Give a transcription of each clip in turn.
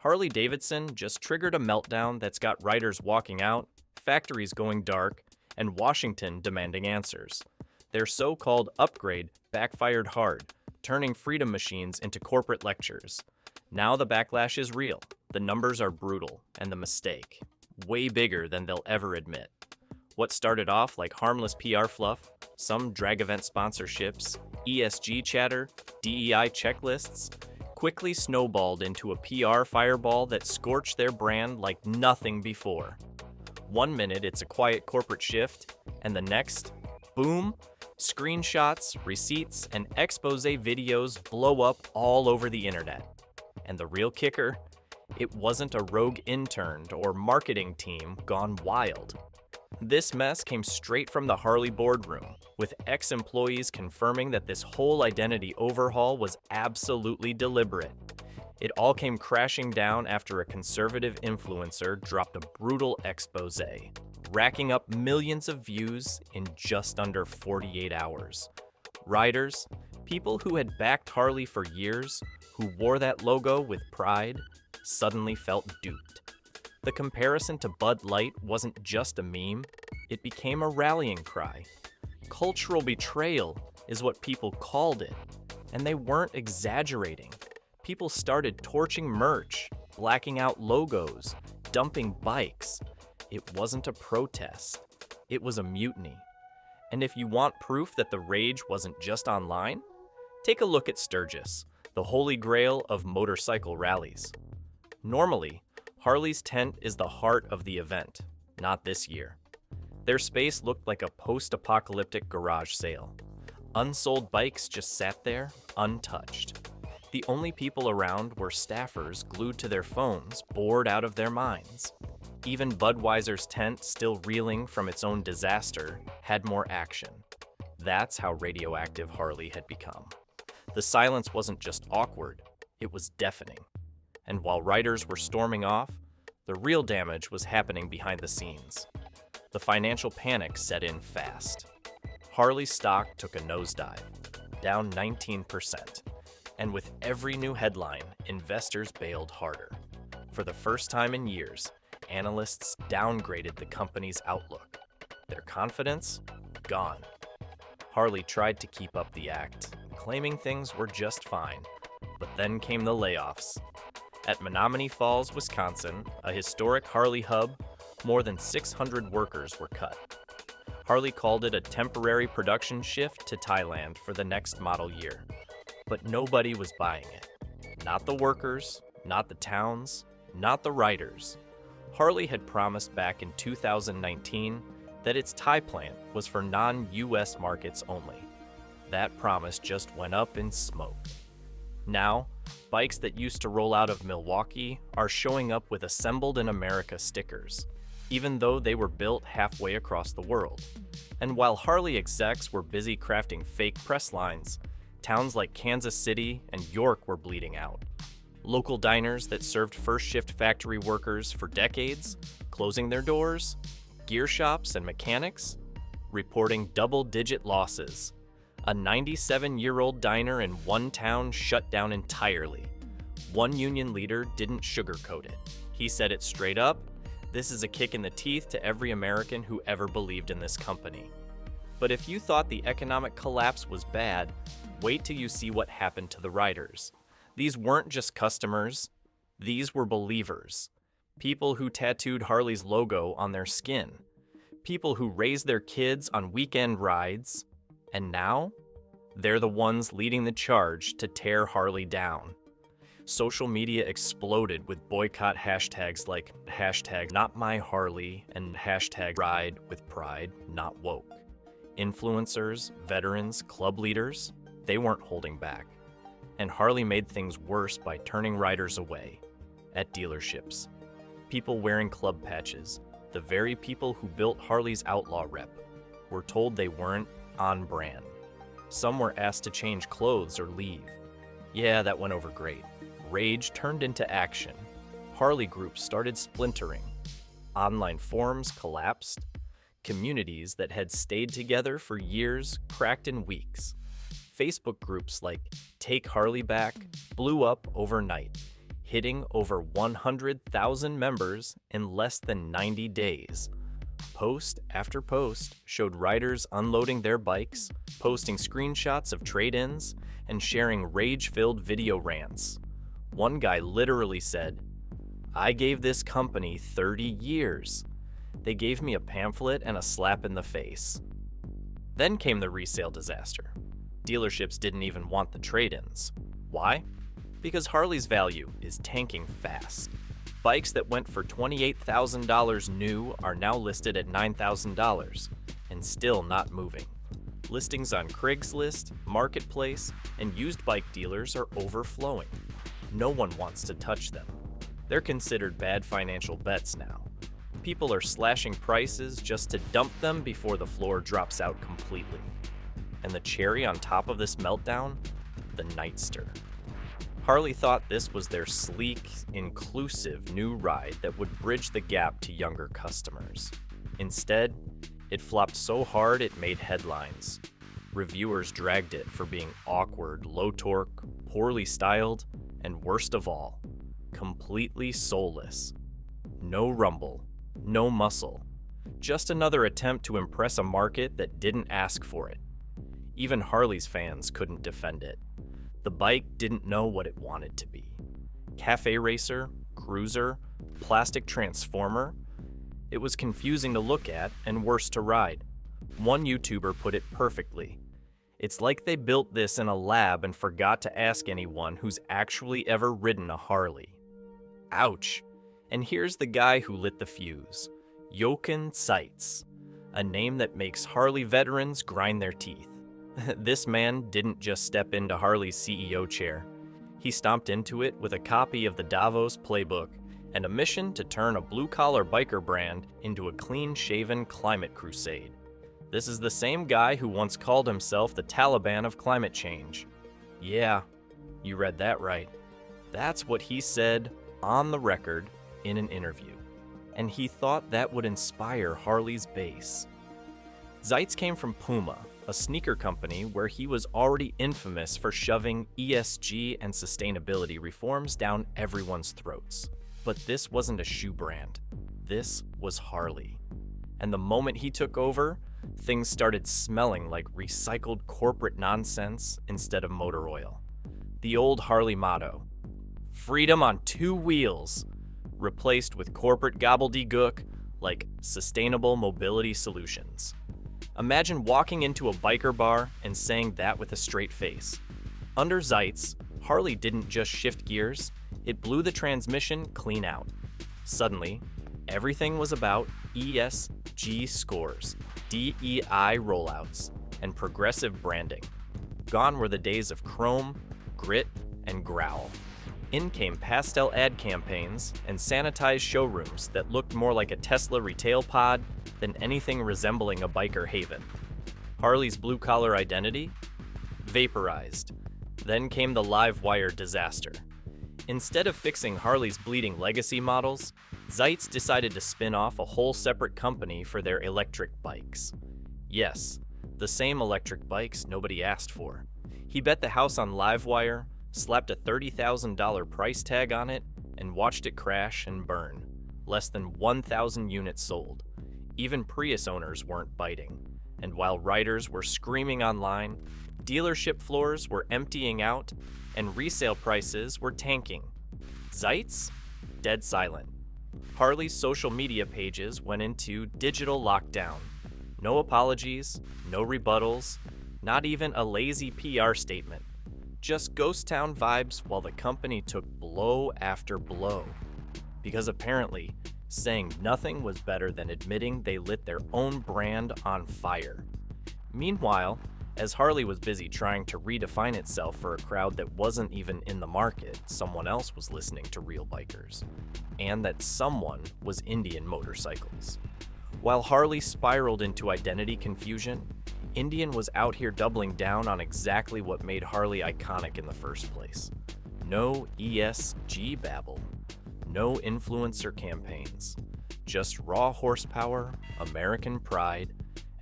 Harley Davidson just triggered a meltdown that's got riders walking out, factories going dark, and Washington demanding answers. Their so-called upgrade backfired hard, turning freedom machines into corporate lectures. Now the backlash is real, the numbers are brutal, and the mistake, way bigger than they'll ever admit. What started off like harmless PR fluff, some drag event sponsorships, ESG chatter, DEI checklists, quickly snowballed into a PR fireball that scorched their brand like nothing before. One minute it's a quiet corporate shift, and the next, boom, screenshots, receipts, and expose videos blow up all over the internet. And the real kicker, it wasn't a rogue intern or marketing team gone wild. This mess came straight from the Harley boardroom, with ex-employees confirming that this whole identity overhaul was absolutely deliberate. It all came crashing down after a conservative influencer dropped a brutal expose, racking up millions of views in just under 48 hours. Riders, people who had backed Harley for years, who wore that logo with pride, suddenly felt duped. The comparison to Bud Light wasn't just a meme, it became a rallying cry. Cultural betrayal is what people called it, and they weren't exaggerating. People started torching merch, blacking out logos, dumping bikes. It wasn't a protest, it was a mutiny. And if you want proof that the rage wasn't just online, take a look at Sturgis, the holy grail of motorcycle rallies. Normally, Harley's tent is the heart of the event, not this year. Their space looked like a post-apocalyptic garage sale. Unsold bikes just sat there, untouched. The only people around were staffers glued to their phones, bored out of their minds. Even Budweiser's tent, still reeling from its own disaster, had more action. That's how radioactive Harley had become. The silence wasn't just awkward, it was deafening. And while riders were storming off, the real damage was happening behind the scenes. The financial panic set in fast. Harley's stock took a nosedive, down 19%. And with every new headline, investors bailed harder. For the first time in years, analysts downgraded the company's outlook. Their confidence? Gone. Harley tried to keep up the act, claiming things were just fine. But then came the layoffs. At Menominee Falls, Wisconsin, a historic Harley hub, more than 600 workers were cut. Harley called it a temporary production shift to Thailand for the next model year. But nobody was buying it. Not the workers, not the towns, not the riders. Harley had promised back in 2019 that its Thai plant was for non-US markets only. That promise just went up in smoke. Now, bikes that used to roll out of Milwaukee are showing up with Assembled in America stickers, even though they were built halfway across the world. And while Harley execs were busy crafting fake press lines, towns like Kansas City and York were bleeding out. Local diners that served first-shift factory workers for decades, closing their doors, gear shops and mechanics, reporting double-digit losses. A 97-year-old diner in one town shut down entirely. One union leader didn't sugarcoat it. He said it straight up, "This is a kick in the teeth to every American who ever believed in this company." But if you thought the economic collapse was bad, wait till you see what happened to the riders. These weren't just customers, these were believers. People who tattooed Harley's logo on their skin. People who raised their kids on weekend rides. And now, they're the ones leading the charge to tear Harley down. Social media exploded with boycott hashtags like #NotMyHarley and #RideWithPride, not woke. Influencers, veterans, club leaders, they weren't holding back. And Harley made things worse by turning riders away. At dealerships, people wearing club patches, the very people who built Harley's outlaw rep, were told they weren't on brand. Some were asked to change clothes or leave. Yeah, that went over great. Rage turned into action. Harley groups started splintering. Online forums collapsed. Communities that had stayed together for years cracked in weeks. Facebook groups like Take Harley Back blew up overnight, hitting over 100,000 members in less than 90 days. Post after post showed riders unloading their bikes, posting screenshots of trade-ins, and sharing rage-filled video rants. One guy literally said, "I gave this company 30 years. They gave me a pamphlet and a slap in the face." Then came the resale disaster. Dealerships didn't even want the trade-ins. Why? Because Harley's value is tanking fast. Bikes that went for $28,000 new are now listed at $9,000 and still not moving. Listings on Craigslist, Marketplace, and used bike dealers are overflowing. No one wants to touch them. They're considered bad financial bets now. People are slashing prices just to dump them before the floor drops out completely. And the cherry on top of this meltdown? The Nightster. Harley thought this was their sleek, inclusive new ride that would bridge the gap to younger customers. Instead, it flopped so hard it made headlines. Reviewers dragged it for being awkward, low torque, poorly styled, and worst of all, completely soulless. No rumble, no muscle. Just another attempt to impress a market that didn't ask for it. Even Harley's fans couldn't defend it. The bike didn't know what it wanted to be. Cafe racer, cruiser, plastic transformer. It was confusing to look at and worse to ride. One YouTuber put it perfectly. It's like they built this in a lab and forgot to ask anyone who's actually ever ridden a Harley. Ouch. And here's the guy who lit the fuse. Jochen Zeitz, a name that makes Harley veterans grind their teeth. This man didn't just step into Harley's CEO chair. He stomped into it with a copy of the Davos playbook and a mission to turn a blue-collar biker brand into a clean-shaven climate crusade. This is the same guy who once called himself the Taliban of climate change. Yeah, you read that right. That's what he said on the record in an interview. And he thought that would inspire Harley's base. Zeitz came from Puma, a sneaker company where he was already infamous for shoving ESG and sustainability reforms down everyone's throats. But this wasn't a shoe brand. This was Harley. And the moment he took over, things started smelling like recycled corporate nonsense instead of motor oil. The old Harley motto, "Freedom on two wheels," replaced with corporate gobbledygook like sustainable mobility solutions. Imagine walking into a biker bar and saying that with a straight face. Under Zeitz, Harley didn't just shift gears, it blew the transmission clean out. Suddenly, everything was about ESG scores, DEI rollouts, and progressive branding. Gone were the days of chrome, grit, and growl. In came pastel ad campaigns and sanitized showrooms that looked more like a Tesla retail pod than anything resembling a biker haven. Harley's blue-collar identity? Vaporized. Then came the live wire disaster. Instead of fixing Harley's bleeding legacy models, Zeitz decided to spin off a whole separate company for their electric bikes. Yes, the same electric bikes nobody asked for. He bet the house on Livewire, slapped a $30,000 price tag on it, and watched it crash and burn. Less than 1,000 units sold. Even Prius owners weren't biting. And while riders were screaming online, dealership floors were emptying out, and resale prices were tanking. Zeitz? Dead silent. Harley's social media pages went into digital lockdown. No apologies, no rebuttals, not even a lazy PR statement. Just ghost town vibes while the company took blow after blow. Because apparently, saying nothing was better than admitting they lit their own brand on fire. Meanwhile, as Harley was busy trying to redefine itself for a crowd that wasn't even in the market, someone else was listening to real bikers. And that someone was Indian motorcycles. While Harley spiraled into identity confusion, Indian was out here doubling down on exactly what made Harley iconic in the first place. No ESG babble. No influencer campaigns. Just raw horsepower, American pride,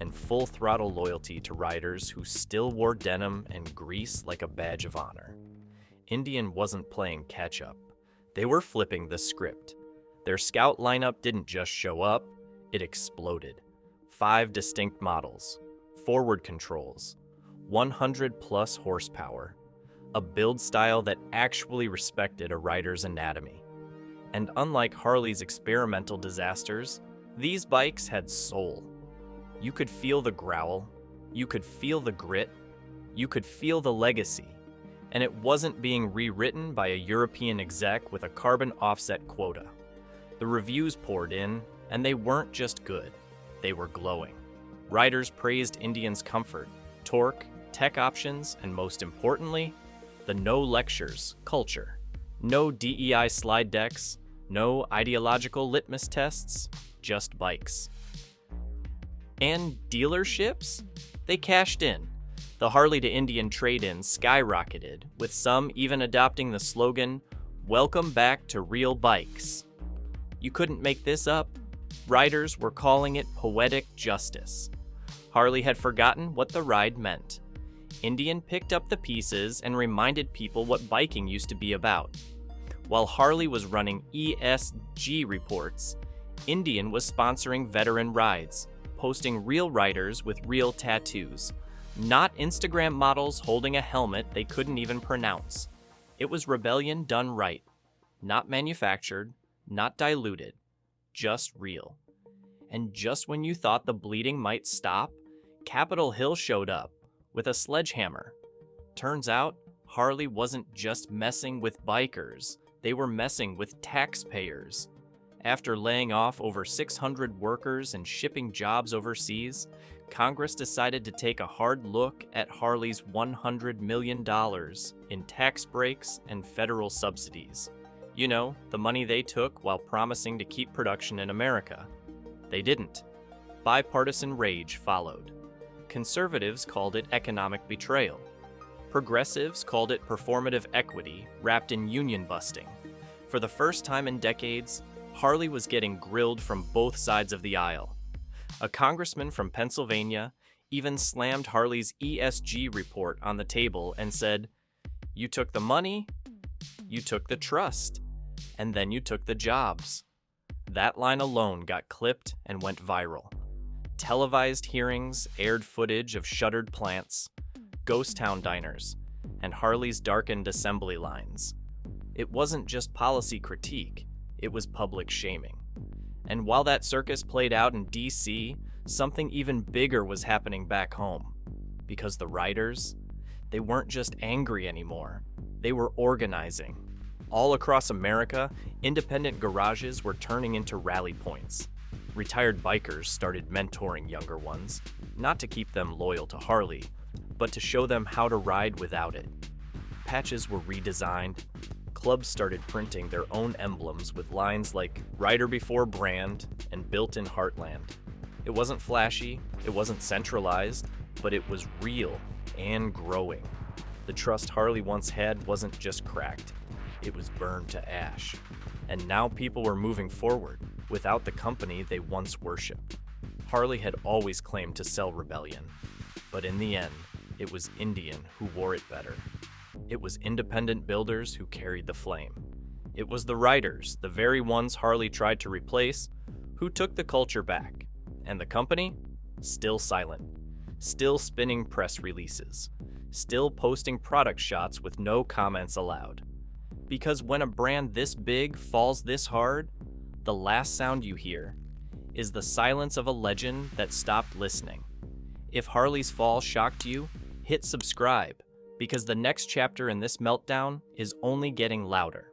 and full-throttle loyalty to riders who still wore denim and grease like a badge of honor. Indian wasn't playing catch-up. They were flipping the script. Their scout lineup didn't just show up, it exploded. 5 distinct models, forward controls, 100+ horsepower, a build style that actually respected a rider's anatomy. And unlike Harley's experimental disasters, these bikes had soul. You could feel the growl, you could feel the grit, you could feel the legacy, and it wasn't being rewritten by a European exec with a carbon offset quota. The reviews poured in, and they weren't just good, they were glowing. Riders praised Indian's comfort, torque, tech options, and most importantly, the no lectures culture. No DEI slide decks, no ideological litmus tests, just bikes. And dealerships? They cashed in. The Harley to Indian trade-in skyrocketed, with some even adopting the slogan, "Welcome back to real bikes." You couldn't make this up. Riders were calling it poetic justice. Harley had forgotten what the ride meant. Indian picked up the pieces and reminded people what biking used to be about. While Harley was running ESG reports, Indian was sponsoring veteran rides, posting real riders with real tattoos, not Instagram models holding a helmet they couldn't even pronounce. It was rebellion done right, not manufactured, not diluted, just real. And just when you thought the bleeding might stop, Capitol Hill showed up with a sledgehammer. Turns out, Harley wasn't just messing with bikers, they were messing with taxpayers. After laying off over 600 workers and shipping jobs overseas, Congress decided to take a hard look at Harley's $100 million in tax breaks and federal subsidies. You know, the money they took while promising to keep production in America. They didn't. Bipartisan rage followed. Conservatives called it economic betrayal. Progressives called it performative equity wrapped in union busting. For the first time in decades, Harley was getting grilled from both sides of the aisle. A congressman from Pennsylvania even slammed Harley's ESG report on the table and said, "You took the money, you took the trust, and then you took the jobs." That line alone got clipped and went viral. Televised hearings aired footage of shuttered plants, ghost town diners, and Harley's darkened assembly lines. It wasn't just policy critique, it was public shaming. And while that circus played out in DC, something even bigger was happening back home. Because the riders, they weren't just angry anymore, they were organizing. All across America, independent garages were turning into rally points. Retired bikers started mentoring younger ones, not to keep them loyal to Harley, but to show them how to ride without it. Patches were redesigned. Clubs started printing their own emblems with lines like "Rider Before Brand" and "Built in Heartland." It wasn't flashy, it wasn't centralized, but it was real and growing. The trust Harley once had wasn't just cracked, it was burned to ash. And now people were moving forward without the company they once worshipped. Harley had always claimed to sell rebellion, but in the end, it was Indian who wore it better. It was independent builders who carried the flame. It was the riders, the very ones Harley tried to replace, who took the culture back. And the company? Still silent. Still spinning press releases. Still posting product shots with no comments allowed. Because when a brand this big falls this hard, the last sound you hear is the silence of a legend that stopped listening. If Harley's fall shocked you, hit subscribe, because the next chapter in this meltdown is only getting louder.